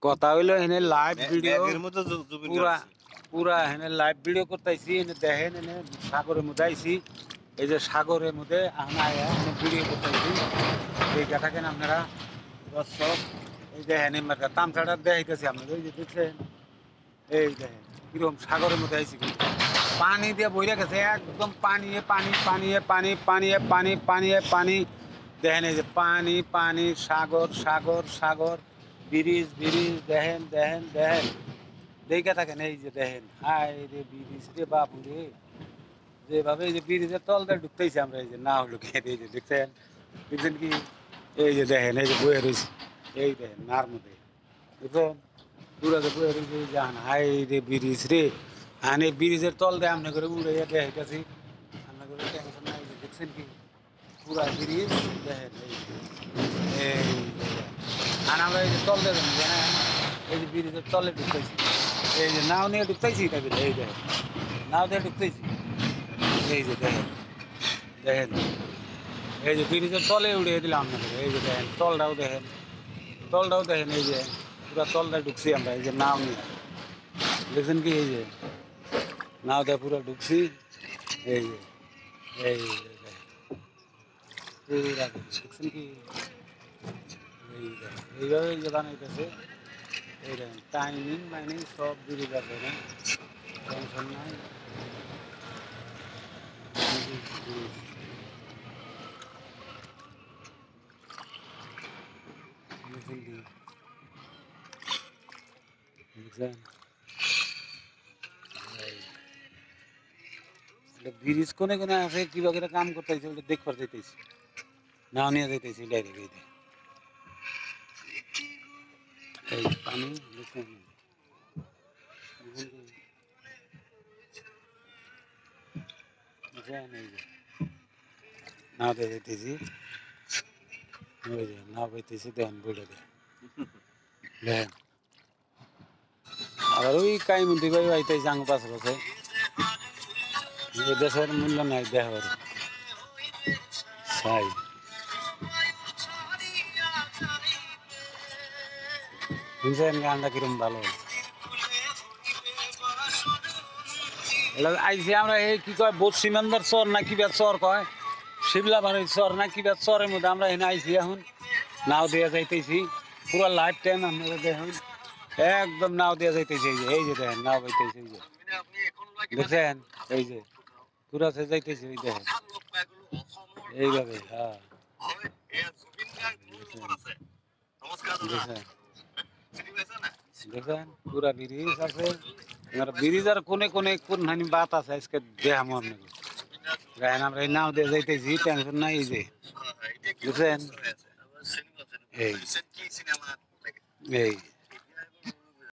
কথা হইলো এনে লাইভ ভিডিও ব্যাগের মতো জুবিন পুরা গার্লছি। পুরা এনে লাইভ ভিডিও করতেছি এনে দেখেন এনে সাগরের মধ্যে আইছি এই যে সাগরের মধ্যে আমরা আয়া এনে ভিডিও করতেছি এই থাকেন আপনারা দর্শক এই দেখেন এবার তামসাটা দেখাইতেছি আপনাদের এই যে দেখছেন এই দেখেন কিরকম সাগরের মধ্যে আইছি কিন্তু পানি দিয়ে বইরে গেছে একদম পানিয়ে পানি পানিয়ে পানি পানিয়ে পানি পানিয়ে পানি দেখেন এই যে পানি পানি সাগর সাগর সাগর ব্রিজ ব্রিজ দেখেন দেখেন দেখেন দেখে থাকেন এই যে দেখেন হাই রে ব্রিজ রে বাপু রে যেভাবে এই যে ব্রিজের তলটা ঢুকতেছি আমরা এই যে না হলো কে এই যে দেখছেন দেখছেন কি এই যে দেখেন এই যে বয়ে রয়েছে এই দেখেন নার মধ্যে বুঝছেন পুরা যে বয়ে রয়েছে এই যে হাই রে ব্রিজ রে আর এই ব্রিজের তল দিয়ে আমরা করে উড়ে দেখাইতেছি আমরা করে টেনশন নাই যে দেখছেন কি পুরা ব্রিজ দেখেন এই আর আমরা এই যে তল দিয়ে জানেন এই যে ব্রিজের তলে ঢুকতেছি এই যে নাও নিয়ে ঢুকতেছি তাকে এই দেখেন নাও দিয়ে ঢুকতেছি এই যে দেখেন দেখেন এই যে ব্রিজের তলে উড়িয়ে দিলাম আপনাদের এই যে দেখেন তলটাও দেখেন এই যে পুরা তলটা ঢুকছি আমরা এই যে নাও নিয়ে দেখছেন কি এই যে নাও দিয়ে পুরো ঢুকছি এই যে এই যে দেখেন পুরা দেখছেন কি এই দেখেন এইভাবে এই যে বানাইতেছে এই দেখেন টাইমিং মাইনিং সব ব্রিজ আছে না টেনশন নাই ব্রিজ কোনে কোনে আছে কিভাবে কাম করতেছে ওটা দেখবার যাইতেছি নাও নিয়ে যাইতেছি ডাইরেক্ট এই পানি দেখছেন এই যে নাও দিয়ে যাইতেছি ওই যে নাও পাইতেছি দেখেন বইটা দেখেন আবার ওই কাইমন্ত্রী ভাই আইতেছে আঙ্গ পাশে পাশে দেশের মূল্য নাই দেখার সাই শুনছেন গানটা কিরম ভালো আইসি আমরা এই কি কয় বসিমান্দার চর না কি চর কয় শিবলা বাড়ির চর না কি চরের মধ্যে আমরা এনে আইসি এখন নাও দিয়ে যাইতেছি পুরো লাইফ টাইম আপনারা দেখুন একদম নাও দিয়ে যাইতেছি এই যে দেখেন নাও পাইতেছি এই যে দেখছেন এই যে পুরা সে যাইতেছি ওই দেখেন এইভাবে হ্যাঁ দেখেন পুরা ব্রিজ আছে ব্রিজ আর কোনে কোনে কোন হানি বাত আছে আজকে দেহা মন গায়ে আমরা এই নাও দিয়ে যাইতেছি টেনশন নাই এই যে বুঝছেন এই